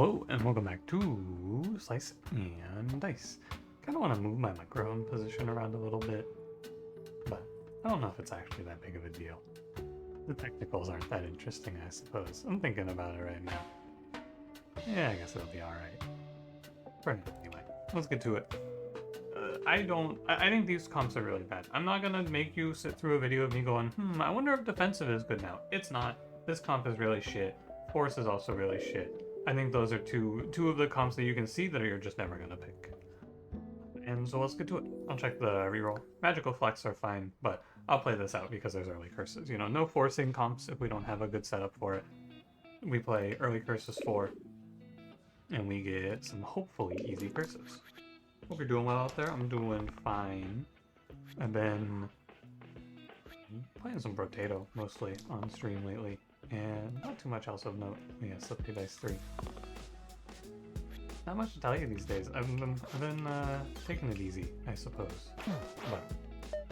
Hello and welcome back to Slice and Dice. Kind of want to move my growin position around a little bit, but I don't know if it's actually that big of a deal. The technicals aren't that interesting, I suppose. I'm thinking about it right now. Yeah, I guess it'll be alright. For now, anyway. Let's get to it. I think these comps are really bad. I'm not gonna make you sit through a video of me going, I wonder if defensive is good now. It's not. This comp is really shit. Force is also really shit. I think those are two of the comps that you can see that you're just never gonna pick. And so let's get to it. I'll check the reroll. Magical flex are fine, but I'll play this out because there's early curses. You know, no forcing comps if we don't have a good setup for it. We play early curses 4, and we get some hopefully easy curses. Hope you're doing well out there. I'm doing fine. I've been playing some Brotato mostly on stream lately, and not too much else of note. Yeah, Slippery Dice 3. Not much to tell you these days. I've been taking it easy, I suppose. But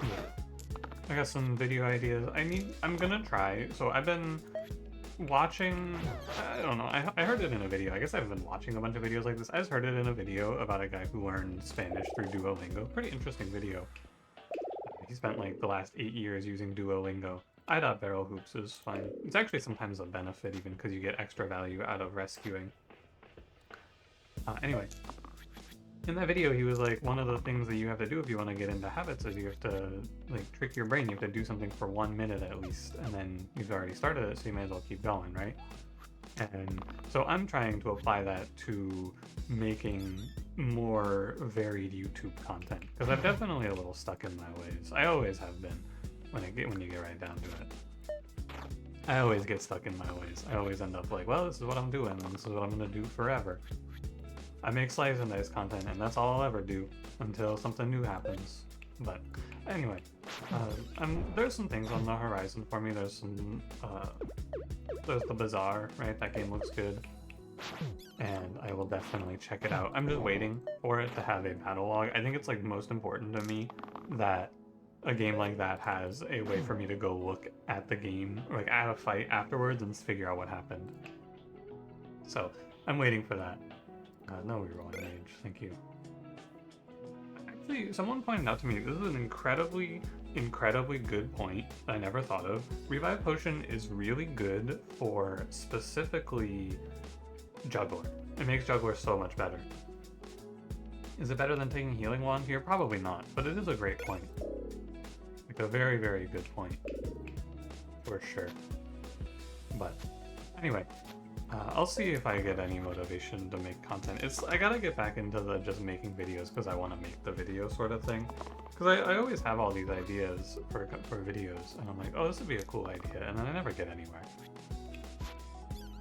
yeah, I got some video ideas. I'm gonna try. So I've been watching, I don't know, I heard it in a video. I guess I've been watching a bunch of videos like this. I just heard it in a video about a guy who learned Spanish through Duolingo. Pretty interesting video. He spent like the last 8 years using Duolingo. I thought barrel hoops is fine. It's actually sometimes a benefit even because you get extra value out of rescuing. Anyway, in that video he was like, one of the things that you have to do if you want to get into habits is you have to like trick your brain. You have to do something for 1 minute at least, and then you've already started it, so you may as well keep going, right? And so I'm trying to apply that to making more varied YouTube content, because I'm definitely a little stuck in my ways. I always have been when you get right down to it. I always get stuck in my ways. I always end up like, well, this is what I'm doing, and this is what I'm gonna do forever. I make Slice and Dice content, and that's all I'll ever do until something new happens. But anyway, there's some things on the horizon for me. There's some, there's the Bazaar, right? That game looks good, and I will definitely check it out. I'm just waiting for it to have a battle log. I think it's like most important to me that a game like that has a way for me to go look at the game, like at a fight afterwards, and figure out what happened. So I'm waiting for that. No rerolling mage, thank you. Actually, someone pointed out to me, this is an incredibly good point that I never thought of. Revive Potion is really good for specifically Juggler. It makes Juggler so much better. Is it better than taking Healing Wand here? Probably not, but it is a great point. Like a very, very good point. For sure. But anyway. I'll see if I get any motivation to make content. I gotta get back into the just making videos because I want to make the video sort of thing. Because I always have all these ideas for videos, and I'm like, oh, this would be a cool idea, and then I never get anywhere.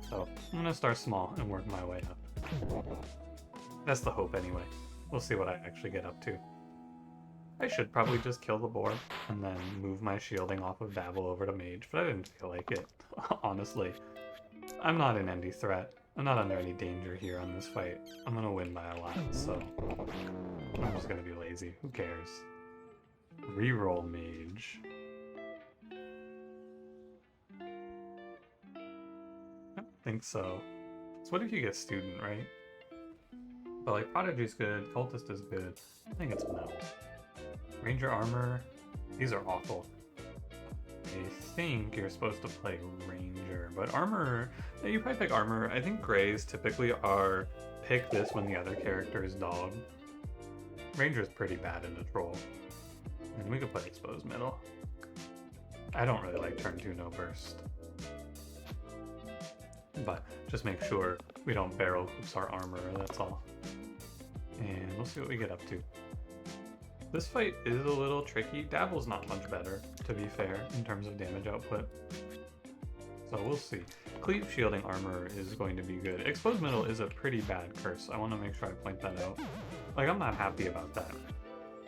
So I'm gonna start small and work my way up. That's the hope anyway. We'll see what I actually get up to. I should probably just kill the boar and then move my shielding off of Dabble over to Mage, but I didn't feel like it, honestly. I'm not in any threat. I'm not under any danger here on this fight. I'm gonna win by a lot, so I'm just gonna be lazy. Who cares? Reroll Mage. I don't think so. So what if you get Student, right? But like Prodigy's good, Cultist is good. I think it's no. Ranger Armor, these are awful. I think you're supposed to play Ranger, but Armor, yeah, you probably pick Armor. I think Greys typically are pick this when the other character is Dog. Ranger is pretty bad in a troll. And we could play Exposed Middle. I don't really like turn 2 no burst. But just make sure we don't barrel hoops our armor, that's all. And we'll see what we get up to. This fight is a little tricky. Dabble's not much better, to be fair, in terms of damage output. So we'll see. Cleave Shielding Armor is going to be good. Exposed Middle is a pretty bad curse. I want to make sure I point that out. Like, I'm not happy about that.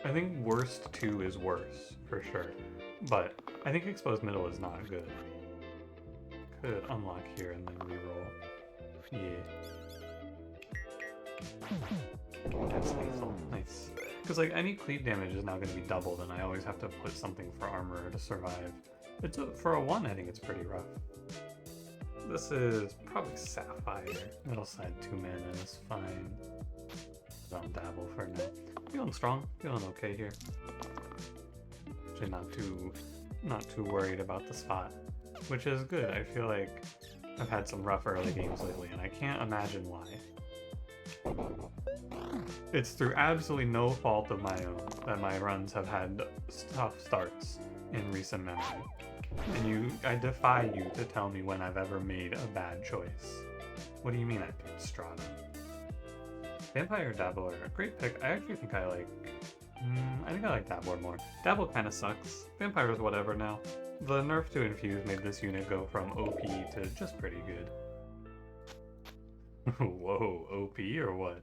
I think Worst 2 is worse, for sure. But I think Exposed Middle is not good. Could unlock here and then reroll. Yeah. That's lethal. Nice. Because like any cleave damage is now going to be doubled, and I always have to put something for armor to survive. For a 1, I think it's pretty rough. This is probably Sapphire. Middle side 2 mana is fine. Don't dabble for now. Feeling strong, feeling okay here. Actually not too worried about the spot, which is good. I feel like I've had some rough early games lately, and I can't imagine why. It's through absolutely no fault of my own that my runs have had tough starts in recent memory. And I defy you to tell me when I've ever made a bad choice. What do you mean I picked Strata? Vampire Dabbler, great pick. I actually think I like... I think I like Dabbler more. Dabble kind of sucks. Vampire is whatever now. The nerf to Infuse made this unit go from OP to just pretty good. Whoa, OP or what?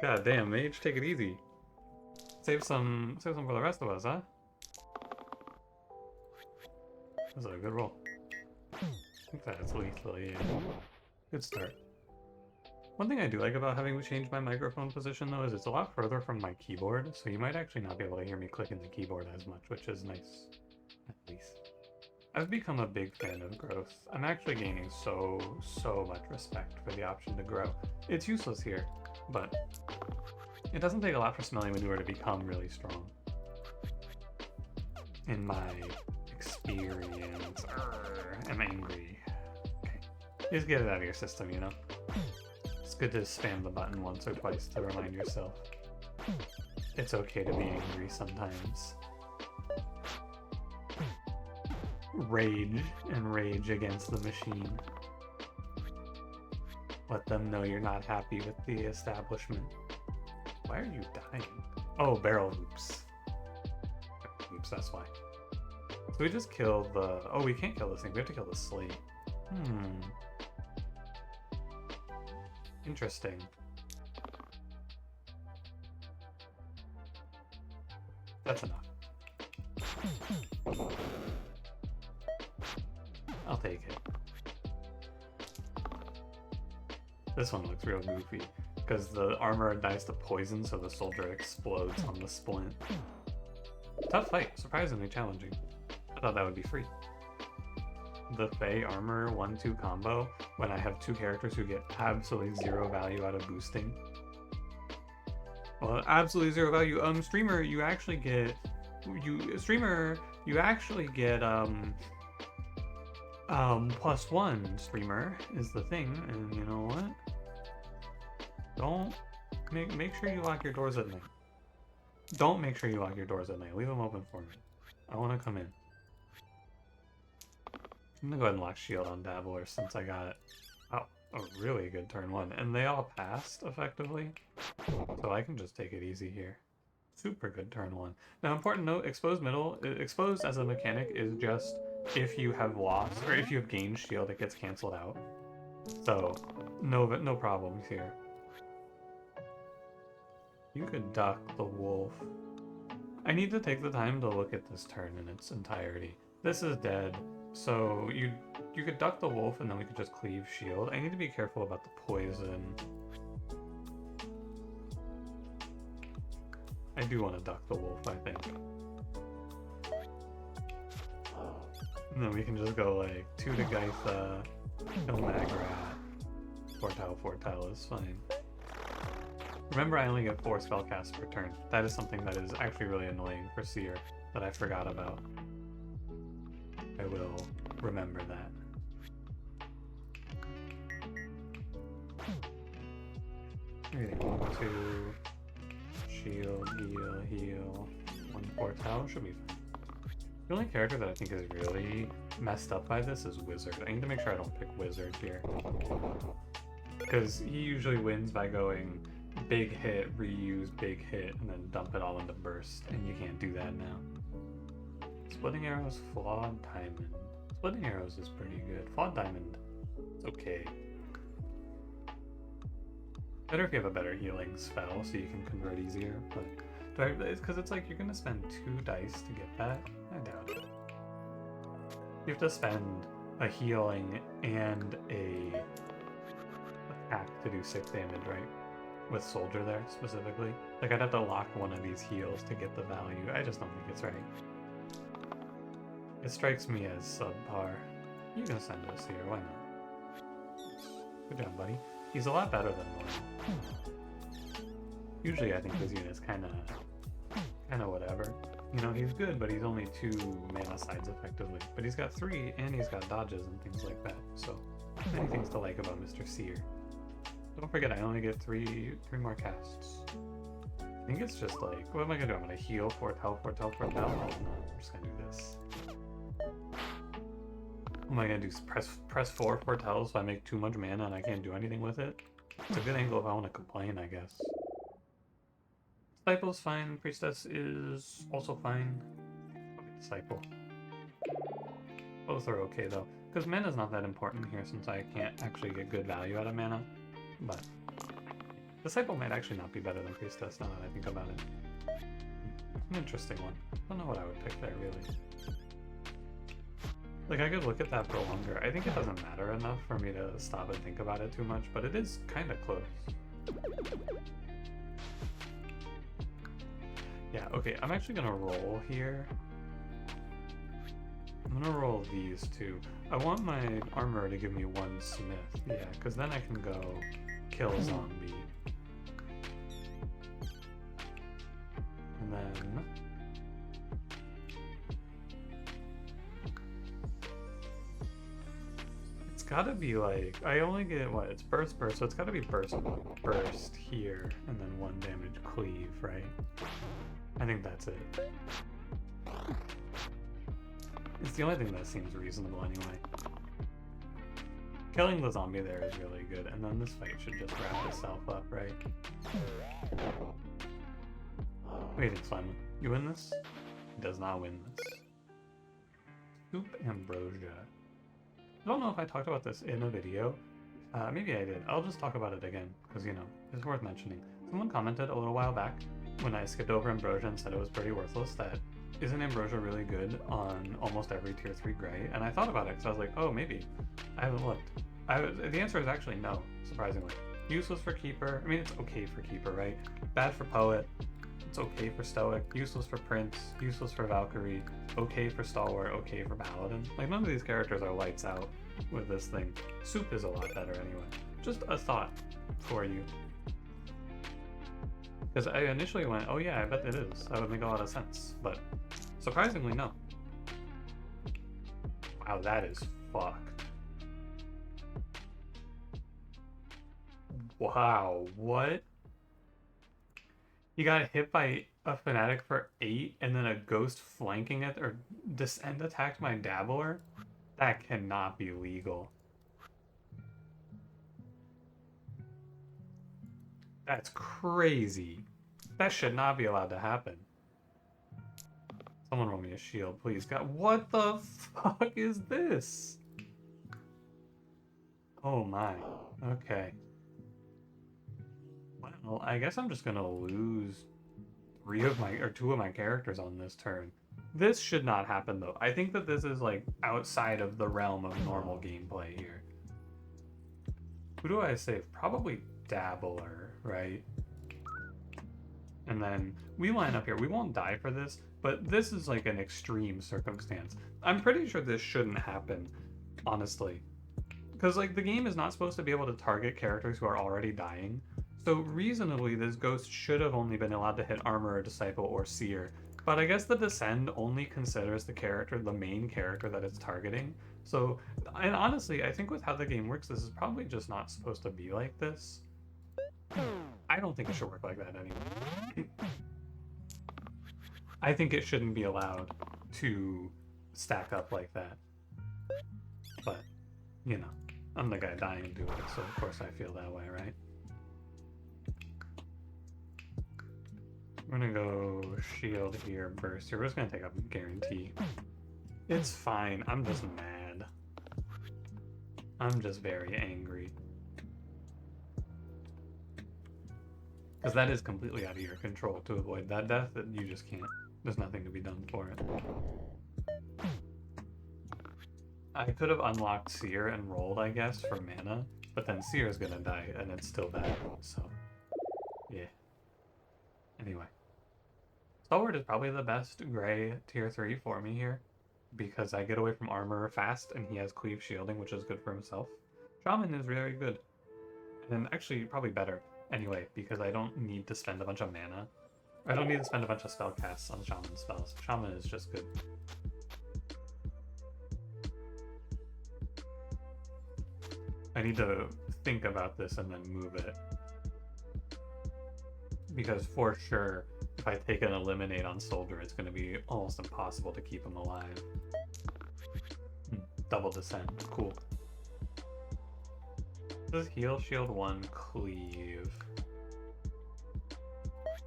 God damn, Mage, take it easy. Save some for the rest of us, huh? That's a good roll. I think that's lethal, yeah. Good start. One thing I do like about having changed my microphone position, though, is it's a lot further from my keyboard, so you might actually not be able to hear me clicking the keyboard as much, which is nice, at least. I've become a big fan of growth. I'm actually gaining so much respect for the option to grow. It's useless here, but it doesn't take a lot for Smelly Manure to become really strong. In my experience, I'm angry. Okay. Just get it out of your system, you know? It's good to spam the button once or twice to remind yourself. It's okay to be angry sometimes. Rage and rage against the machine. Let them know you're not happy with the establishment. Why are you dying? Oh, barrel loops. Oops, that's why. So we just killed the... Oh, we can't kill this thing. We have to kill the slate. Interesting. That's enough. I'll take it. This one looks real goofy, because the armor dies to poison, so the soldier explodes on the splint. Tough fight, surprisingly challenging. I thought that would be free. The Fey armor 1-2 combo, when I have two characters who get absolutely zero value out of boosting. Well, absolutely zero value. Streamer, you actually get... You actually get, +1, streamer, is the thing, and you know what? Don't... Make sure you lock your doors at night. Don't make sure you lock your doors at night. Leave them open for me. I want to come in. I'm gonna go ahead and lock shield on Dabbler since I got a really good turn 1. And they all passed, effectively. So I can just take it easy here. Super good turn 1. Now, important note, exposed as a mechanic is just if you have lost, or if you have gained shield, it gets cancelled out. So, no problems here. You could duck the wolf. I need to take the time to look at this turn in its entirety. This is dead, so you could duck the wolf and then we could just cleave shield. I need to be careful about the poison. I do want to duck the wolf, I think. And then we can just go like 2 to Gaitha, kill Magrat, Fortile is fine. Remember, I only get 4 spellcasts per turn. That is something that is actually really annoying for Seer that I forgot about. I will remember that. Okay, 1, 2, shield, heal, 1 Fortile, should be fine. The only character that I think is really messed up by this is Wizard. I need to make sure I don't pick Wizard here. Because he usually wins by going big hit, reuse, big hit, and then dump it all into burst, and you can't do that now. Splitting Arrows, Flawed Diamond. Splitting Arrows is pretty good. Flawed Diamond, it's okay. Better if you have a better healing spell so you can convert easier, but it's because it's like you're gonna spend 2 dice to get that? I doubt it. You have to spend a healing and a attack to do 6 damage, right? With Soldier there, specifically. Like, I'd have to lock one of these heals to get the value. I just don't think it's right. It strikes me as subpar. You can send us here, why not? Good job, buddy. He's a lot better than normal. Usually I think this unit's kinda whatever. You know, he's good, but he's only 2 mana sides effectively. But he's got 3, and he's got dodges and things like that. So, many things to like about Mr. Seer. Don't forget, I only get 3 more casts. I think it's just like, what am I gonna do? I'm gonna heal, foretell. Oh no, I'm just gonna do this. What am I gonna do? Press 4 foretell so I make too much mana and I can't do anything with it? It's a good angle if I want to complain, I guess. Disciple's fine. Priestess is also fine. Okay, Disciple. Both are okay though, because mana's not that important here since I can't actually get good value out of mana. But Disciple might actually not be better than Priestess now that I think about it. An interesting one. I don't know what I would pick there really. Like, I could look at that for longer. I think it doesn't matter enough for me to stop and think about it too much, but it is kind of close. Yeah, okay, I'm actually gonna roll here. I'm gonna roll these two. I want my armor to give me 1 smith. Yeah, because then I can go kill zombie. And then... it's gotta be like... I only get, what, it's burst, so it's gotta be burst here, and then 1 damage cleave, right? I think that's it. It's the only thing that seems reasonable anyway. Killing the zombie there is really good, and then this fight should just wrap itself up, right? What do you think, Simon? You win this? He does not win this. Soup Ambrosia. I don't know if I talked about this in a video. Maybe I did. I'll just talk about it again, because, you know, it's worth mentioning. Someone commented a little while back when I skipped over Ambrosia and said it was pretty worthless that isn't Ambrosia really good on almost every tier 3 gray? And I thought about it because I was like, oh, maybe. I haven't looked. The answer is actually no, surprisingly. Useless for Keeper. I mean, it's okay for Keeper, right? Bad for Poet. It's okay for Stoic. Useless for Prince. Useless for Valkyrie. Okay for Stalwart. Okay for Paladin. Like, none of these characters are lights out with this thing. Soup is a lot better anyway. Just a thought for you. Because I initially went, oh yeah, I bet it is. That would make a lot of sense. But surprisingly, no. Wow, that is fucked. Wow, what? You got hit by a Fanatic for 8 and then a Ghost flanking it or Descend attacked my Dabbler? That cannot be legal. That's crazy. That should not be allowed to happen. Someone roll me a shield, please. God, what the fuck is this? Oh my. Okay. Well, I guess I'm just gonna lose 2 of my characters on this turn. This should not happen though. I think that this is like outside of the realm of normal gameplay here. Who do I save? Probably Dabbler, right? And then we line up here. We won't die for this, but this is like an extreme circumstance. I'm pretty sure this shouldn't happen, honestly. Because like the game is not supposed to be able to target characters who are already dying. So reasonably, this Ghost should have only been allowed to hit Armor or Disciple or Seer. But I guess the Descend only considers the main character that it's targeting. So, and honestly, I think with how the game works, this is probably just not supposed to be like this. I don't think it should work like that anyway. I think it shouldn't be allowed to stack up like that. But, you know, I'm the guy dying to do it, so of course I feel that way, right? We're gonna go shield here, burst here. We're just gonna take up guarantee. It's fine. I'm just mad. I'm just very angry. Because that is completely out of your control to avoid that death, that you just can't. There's nothing to be done for it. I could have unlocked Seer and rolled, I guess, for mana, but then Seer is gonna die, and it's still bad, so yeah. Anyway. Stalwart is probably the best gray tier 3 for me here, because I get away from armor fast, and he has cleave shielding, which is good for himself. Shaman is very good. And actually, probably better anyway, because I don't need to spend a bunch of mana. I don't need to spend a bunch of spell casts on Shaman spells. Shaman is just good. I need to think about this and then move it. Because for sure, if I take an eliminate on Soldier, it's going to be almost impossible to keep him alive. Double descent, cool. This is heal, shield 1, cleave.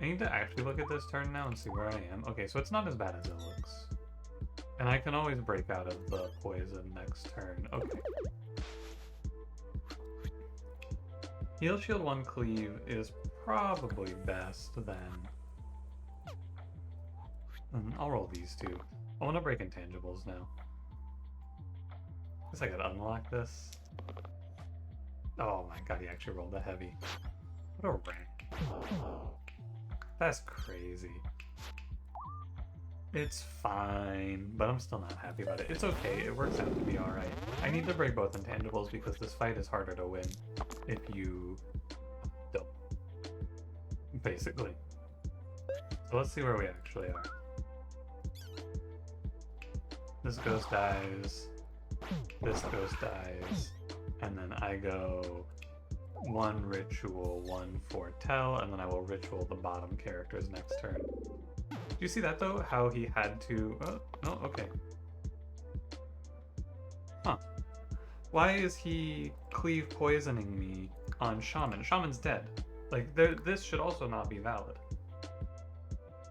I need to actually look at this turn now and see where I am. Okay, so it's not as bad as it looks. And I can always break out of the poison next turn. Okay. Heal, shield 1, cleave is probably best then. I'll roll these two. I want to break intangibles now. Guess I could unlock this. Oh my god, he actually rolled a heavy. What a rank. That's crazy. It's fine, but I'm still not happy about it. It's okay, it works out to be alright. I need to break both intangibles because this fight is harder to win if you don't. Basically. So let's see where we actually are. This ghost dies. This ghost dies. And then I go 1 ritual, 1 foretell, and then I will ritual the bottom characters next turn. Do you see that though? How he had to... Oh, no, okay. Huh. Why is he cleave poisoning me on Shaman? Shaman's dead. Like, this should also not be valid.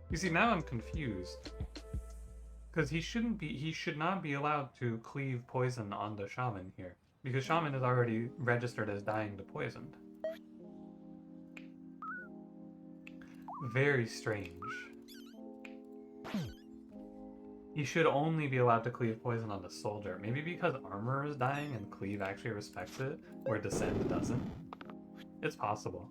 You see, now I'm confused. Because he should not be allowed to cleave poison onto Shaman here. Because Shaman is already registered as dying to poisoned. Very strange. He should only be allowed to cleave poison on the soldier. Maybe because armor is dying and cleave actually respects it, where descend doesn't. It's possible.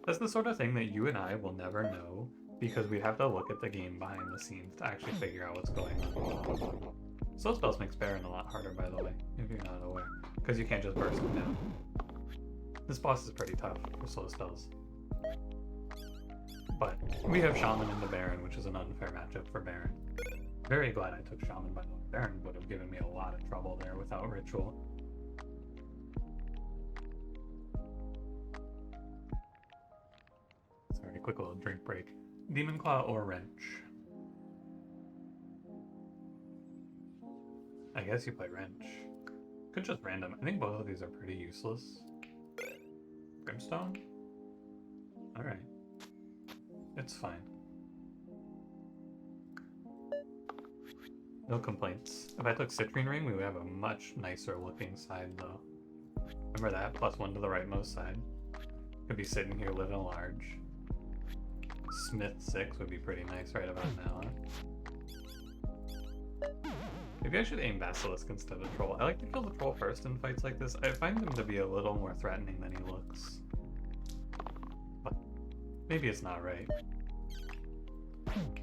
That's the sort of thing that you and I will never know, because we'd have to look at the game behind the scenes to actually figure out what's going on. Slow spells makes Baron a lot harder, by the way, if you're not aware, because you can't just burst him down. This boss is pretty tough for slow spells. But we have Shaman in the Baron, which is an unfair matchup for Baron. Very glad I took Shaman, by the way. Baron would have given me a lot of trouble there without Ritual. Sorry, quick little drink break. Demon Claw or Wrench? I guess you play Wrench. Could just random. I think both of these are pretty useless. Brimstone? Alright. It's fine. No complaints. If I took Citrine Ring, we would have a much nicer looking side though. Remember that? +1 to the rightmost side. Could be sitting here living large. Smith 6 would be pretty nice right about now. Huh? Maybe I should aim Basilisk instead of Troll. I like to kill the Troll first in fights like this. I find him to be a little more threatening than he looks. But maybe it's not right.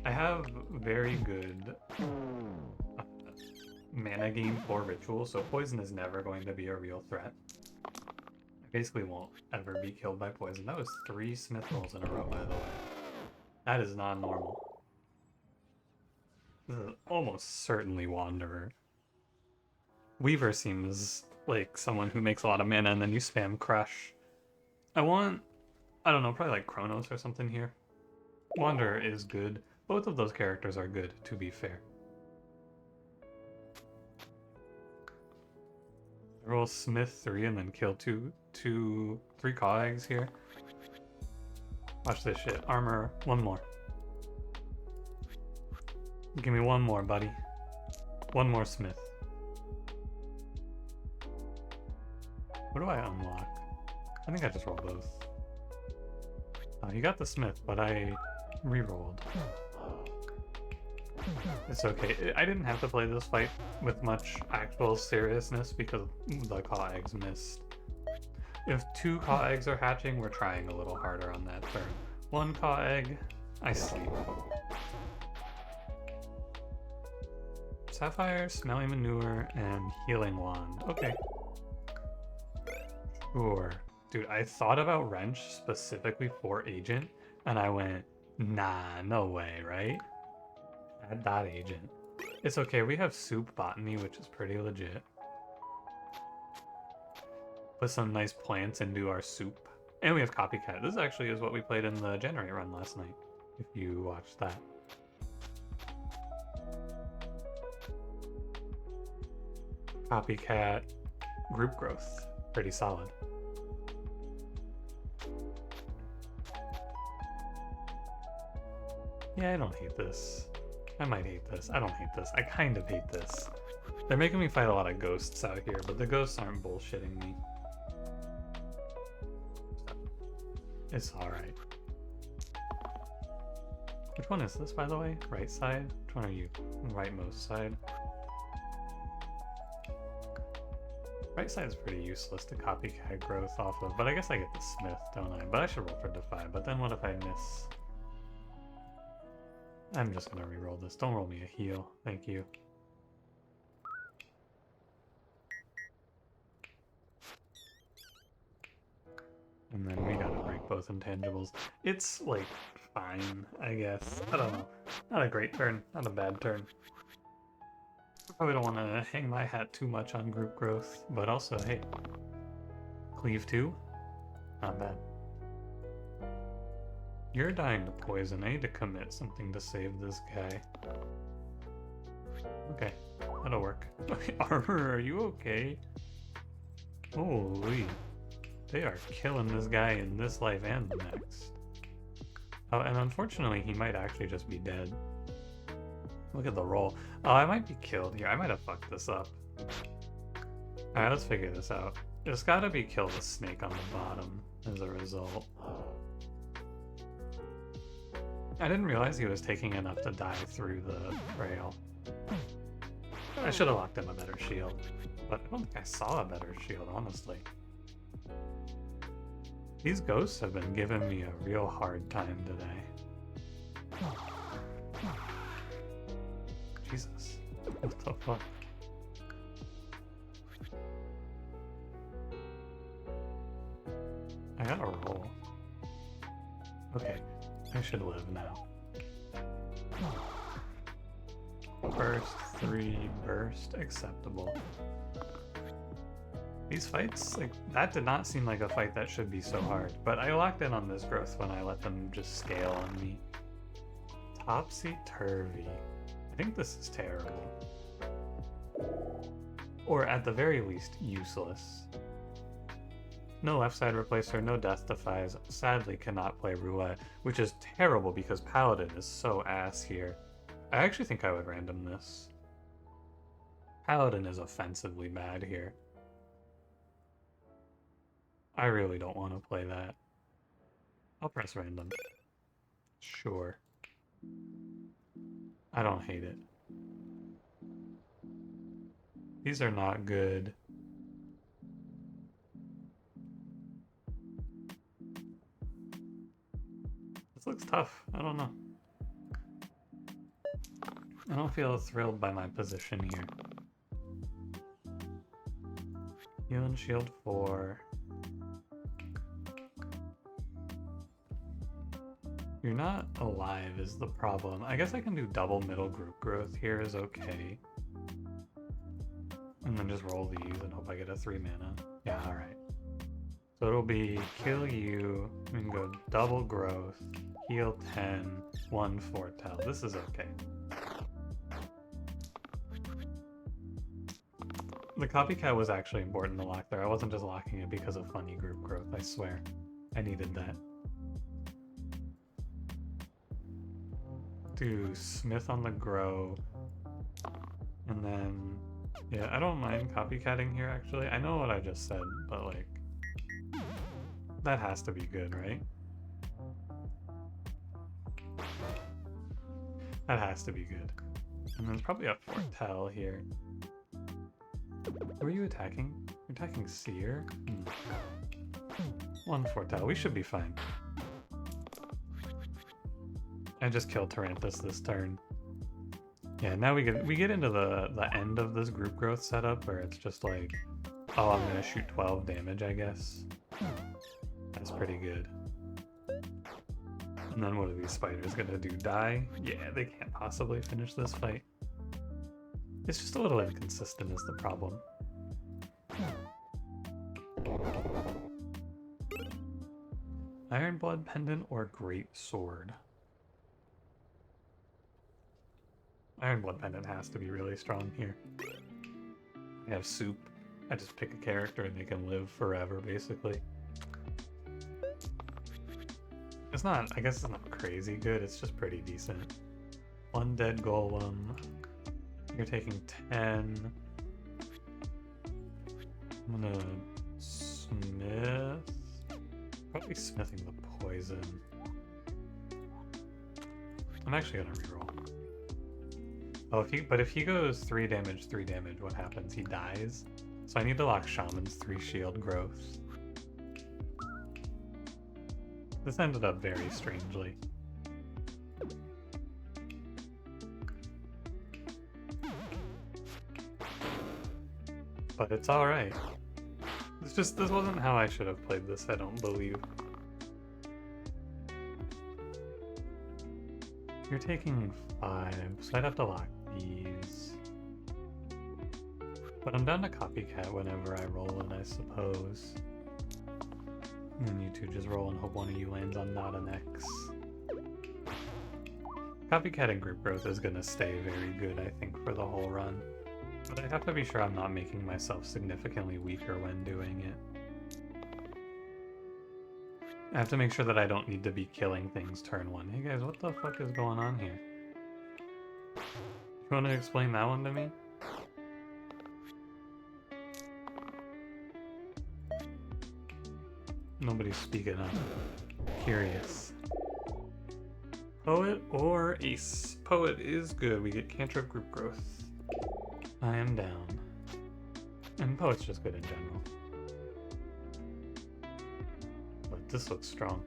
I have very good mana gain for Ritual, so poison is never going to be a real threat. I basically won't ever be killed by poison. That was 3 Smith rolls in a row, by the way. That is not normal. This is almost certainly Wanderer. Weaver seems like someone who makes a lot of mana and then you spam Crush. I don't know, probably like Chronos or something here. Wanderer is good. Both of those characters are good, to be fair. Roll Smith 3 and then kill 3 Claw Eggs here. Watch this shit. Armor, 1 more. Give me 1 more, buddy. 1 more Smith. What do I unlock? I think I just rolled both. You got the Smith, but I re-rolled. It's okay. I didn't have to play this fight with much actual seriousness because the Claw Eggs missed. If 2 Claw Eggs are hatching, we're trying a little harder on that turn. 1 Claw Egg, I sleep. Sapphire, Smelly Manure, and Healing Wand. Okay. Sure. Dude, I thought about wrench specifically for agent, and I went, nah, no way, right? Add that agent. It's okay, we have soup botany, which is pretty legit. Put some nice plants into our soup. And we have copycat. This actually is what we played in the generate run last night, if you watched that. Copycat group growth. Pretty solid. Yeah, I don't hate this. I might hate this. I don't hate this. I kind of hate this. They're making me fight a lot of ghosts out here, but the ghosts aren't bullshitting me. It's alright. Which one is this, by the way? Right side? Which one are you? Rightmost side. Right side is pretty useless to copycat growth off of, but I guess I get the smith, don't I? But I should roll for defy, but then what if I miss? I'm just gonna re-roll this. Don't roll me a heal. Thank you. And then we gotta break both intangibles. It's, like, fine, I guess. I don't know. Not a great turn. Not a bad turn. Probably don't want to hang my hat too much on group growth, but also, hey, cleave 2? Not bad. You're dying to poison. I need to commit something to save this guy. Okay, that'll work. Armor, are you okay? Holy. They are killing this guy in this life and the next. Oh, and unfortunately, he might actually just be dead. Look at the roll. Oh, I might be killed here. I might have fucked this up. Alright, let's figure this out. There's gotta be kill the snake on the bottom as a result. I didn't realize he was taking enough to die through the rail. I should have locked him a better shield, but I don't think I saw a better shield, honestly. These ghosts have been giving me a real hard time today. Jesus. What the fuck? I gotta roll. Okay, I should live now. Burst 3, burst, acceptable. These fights, like, that did not seem like a fight that should be so hard, but I locked in on this growth when I let them just scale on me. Topsy-turvy. I think this is terrible. Or at the very least, useless. No left side replacer, no death defies. Sadly cannot play roulette, which is terrible because Paladin is so ass here. I actually think I would random this. Paladin is offensively bad here. I really don't want to play that. I'll press random. Sure. I don't hate it. These are not good. This looks tough. I don't know. I don't feel thrilled by my position here. Heal and shield 4. You're not alive is the problem. I guess I can do double middle group growth here is okay. And then just roll these and hope I get a 3 mana. Yeah, alright. So it'll be kill you, we can go double growth, heal 10, 1 foretell. This is okay. The copycat was actually important to lock there. I wasn't just locking it because of funny group growth, I swear. I needed that. Do smith on the grow. And then, yeah, I don't mind copycatting here actually. I know what I just said, but like, that has to be good, right? That has to be good. And there's probably a foretell here. Who are you attacking? You're attacking Seer? 1 foretell. We should be fine. I just killed Tarantus this turn. Yeah, now we get into the end of this group growth setup where it's just like, oh, I'm gonna shoot 12 damage, I guess. is pretty good. And then what are these spiders gonna do? Die? Yeah, they can't possibly finish this fight. It's just a little inconsistent is the problem. Iron Blood Pendant or Great Sword? Iron Blood Pendant has to be really strong here. I have soup. I just pick a character and they can live forever, basically. It's not, I guess it's not crazy good, it's just pretty decent. One dead golem. You're taking 10. I'm gonna smith. Probably smithing the poison. I'm actually gonna reroll. Oh, if he goes 3 damage, what happens? He dies. So I need to lock Shaman's 3 shield growth. This ended up very strangely. But it's alright. This wasn't how I should have played this, I don't believe. You're taking 5, so I'd have to lock these. But I'm down to copycat whenever I roll it, I suppose. And then you two just roll and hope one of you lands on not an X. Copycat and group growth is gonna stay very good, I think, for the whole run. But I have to be sure I'm not making myself significantly weaker when doing it. I have to make sure that I don't need to be killing things turn 1. Hey guys, what the fuck is going on here? You want to explain that one to me? Nobody's speaking up. Curious. Poet or Ace? Poet is good. We get cantrip group growth. I am down. And Poet's just good in general. But this looks strong.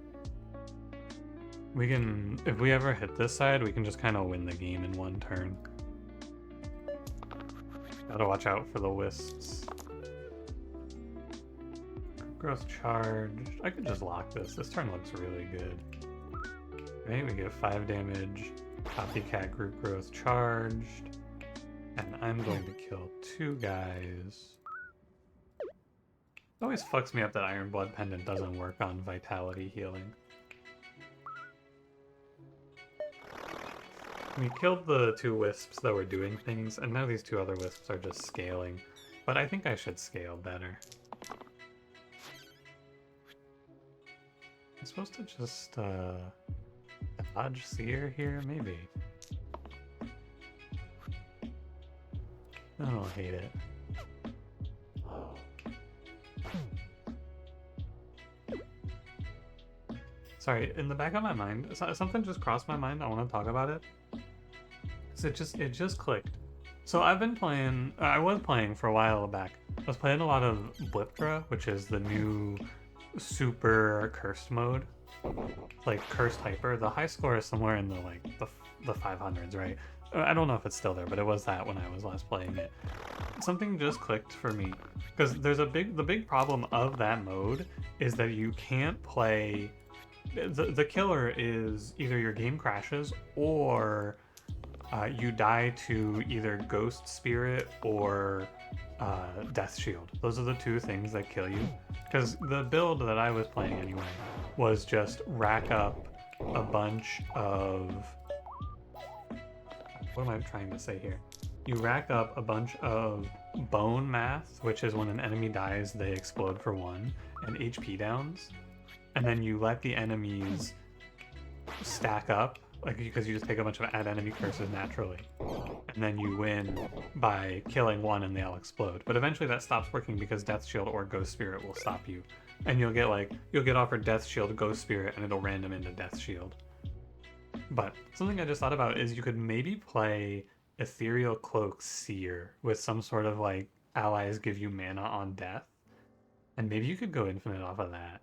We can, if we ever hit this side, we can just kind of win the game in 1 turn. Gotta watch out for the wisps. Growth charged. I could just lock this. This turn looks really good. Okay, we get 5 damage. Copycat group growth charged. And I'm going to kill 2 guys. It always fucks me up that Iron Blood Pendant doesn't work on vitality healing. We killed the 2 wisps that were doing things, and now these 2 other wisps are just scaling. But I think I should scale better. I'm supposed to just, dodge Seer here? Maybe. I don't hate it. Sorry, in the back of my mind, something just crossed my mind. I want to talk about it. So it just clicked. So I've been playing. I was playing for a while back. I was playing a lot of Bliptra, which is the new super cursed mode, like cursed hyper. The high score is somewhere in the 500s, right? I don't know if it's still there, but it was that when I was last playing it. Something just clicked for me because there's the big problem of that mode is that you can't play. The killer is either your game crashes or you die to either Ghost Spirit or Death Shield. Those are the 2 things that kill you. Because the build that I was playing anyway was just rack up a bunch of... What am I trying to say here? You rack up a bunch of bone math, which is when an enemy dies, they explode for 1, and HP downs. And then you let the enemies stack up, like because you just take a bunch of add enemy curses naturally. And then you win by killing 1 and they all explode. But eventually that stops working because Death Shield or Ghost Spirit will stop you. And you'll get offered Death Shield, Ghost Spirit, and it'll random into Death Shield. But something I just thought about is you could maybe play Ethereal Cloak Seer with some sort of like allies give you mana on death. And maybe you could go infinite off of that.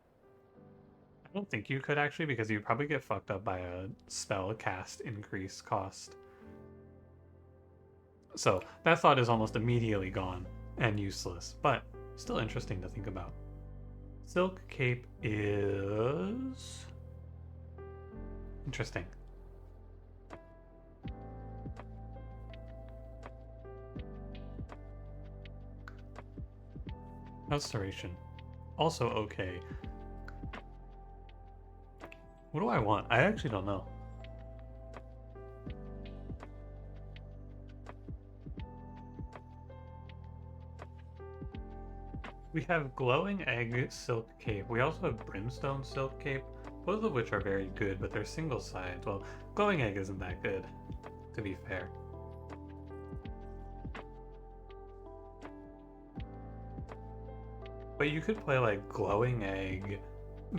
I don't think you could actually because you'd probably get fucked up by a spell cast increase cost. So that thought is almost immediately gone and useless, but still interesting to think about. Silk Cape is... interesting. Restoration. Also okay. What do I want? I actually don't know. We have Glowing Egg Silk Cape. We also have Brimstone Silk Cape, both of which are very good, but they're single sides. Well, Glowing Egg isn't that good, to be fair. But you could play like Glowing Egg,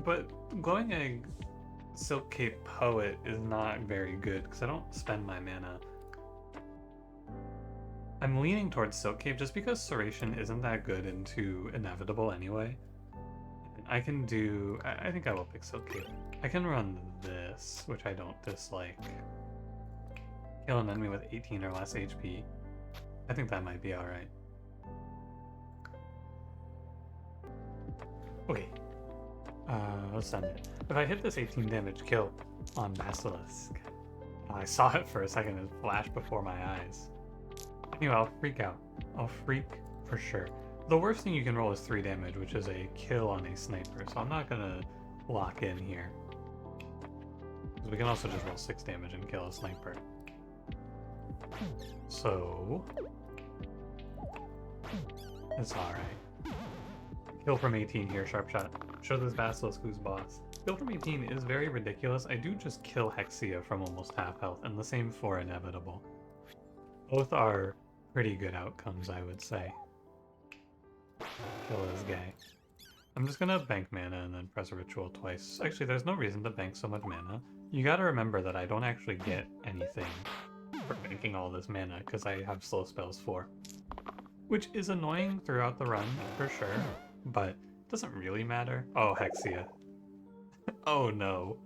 but Glowing Egg Silk Cape Poet is not very good because I don't spend my mana. I'm leaning towards Silk Cape just because Serration isn't that good into Inevitable anyway. I can do... I think I will pick Silk Cape. I can run this, which I don't dislike. Kill an enemy with 18 or less HP. I think that might be alright. Okay. Let's send it. If I hit this 18 damage kill on Basilisk, I saw it for a second, it flashed before my eyes. Anyway, I'll freak out. I'll freak for sure. The worst thing you can roll is 3 damage, which is a kill on a sniper, so I'm not gonna lock in here. Because we can also just roll 6 damage and kill a sniper. So... it's alright. Kill from 18 here, sharp shot. Show this Basilisk who's boss. Kill from 18 is very ridiculous. I do just kill Hexia from almost half health, and the same for Inevitable. Both are pretty good outcomes, I would say. Kill this guy. I'm just gonna bank mana and then press a ritual twice. Actually, there's no reason to bank so much mana. You gotta remember that I don't actually get anything for banking all this mana, because I have slow spells 4. Which is annoying throughout the run, for sure, but it doesn't really matter. Oh, Hexia. Oh no.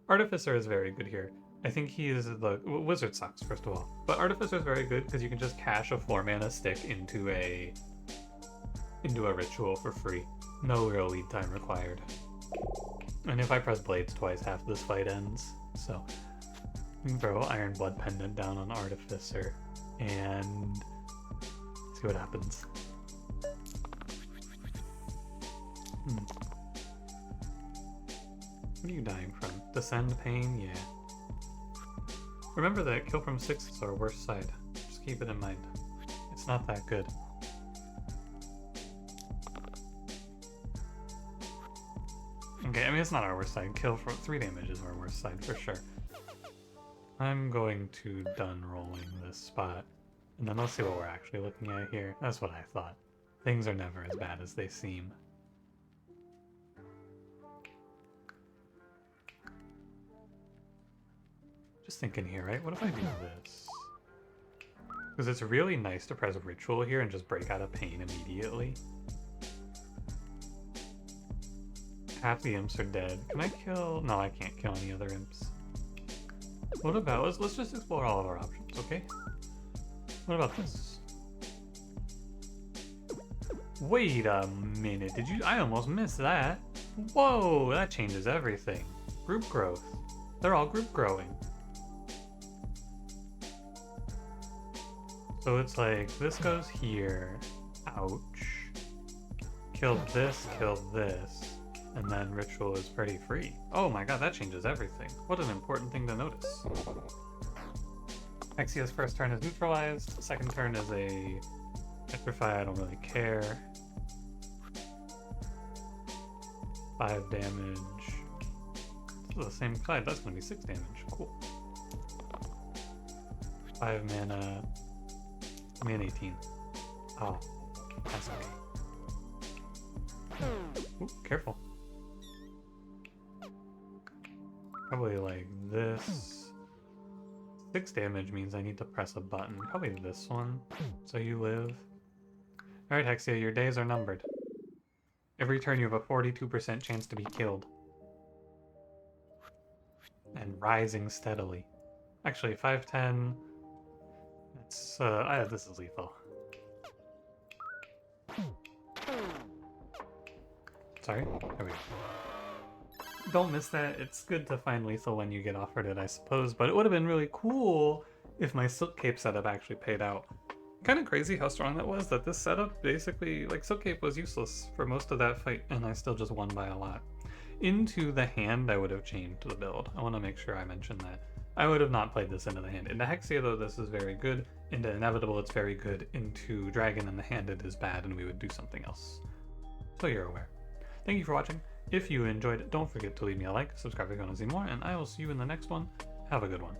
Artificer is very good here. I think he is the... Wizard sucks, first of all. But Artificer is very good because you can just cash a 4-mana stick into a ritual for free. No real lead time required. And if I press Blades twice, half this fight ends. So, we can throw Iron Blood Pendant down on Artificer and see what happens. What are you dying from? Descend Pain? Yeah. Remember that kill from 6 is our worst side. Just keep it in mind. It's not that good. Okay, I mean, it's not our worst side. Kill for 3 damage is our worst side for sure. I'm going to done rolling this spot. And then let's see what we're actually looking at here. That's what I thought. Things are never as bad as they seem. Just thinking here, right? What if I do this? Because it's really nice to press a ritual here and just break out of pain immediately. Half the imps are dead. Can I kill... No, I can't kill any other imps. What about... Let's just explore all of our options, okay? What about this? Wait a minute, did you... I almost missed that. Whoa, that changes everything. Group growth. They're all group growing. So it's like, this goes here. Ouch. Kill this, and then ritual is pretty free. Oh my god, that changes everything. What an important thing to notice. Hexia's first turn is neutralized, second turn is a petrify, I don't really care. 5 damage. This is the same side, that's gonna be 6 damage, cool. 5 mana. I mean 18. Oh, that's okay. Ooh, careful. Probably like this. 6 damage means I need to press a button. Probably this one, so you live. Alright, Hexia, your days are numbered. Every turn you have a 42% chance to be killed. And rising steadily. Actually, 510... It's, this is lethal. Sorry? There we go. Don't miss that. It's good to find lethal when you get offered it, I suppose, but it would have been really cool if my Silk Cape setup actually paid out. Kind of crazy how strong that was, that this setup basically, like, Silk Cape was useless for most of that fight, and I still just won by a lot. Into the hand, I would have changed the build. I want to make sure I mention that. I would have not played this into the hand. Into Hexia, though, this is very good. Into Inevitable, it's very good. Into Dragon in the hand, it is bad, and we would do something else. So you're aware. Thank you for watching. If you enjoyed it, don't forget to leave me a like, subscribe if you want to see more, and I will see you in the next one. Have a good one.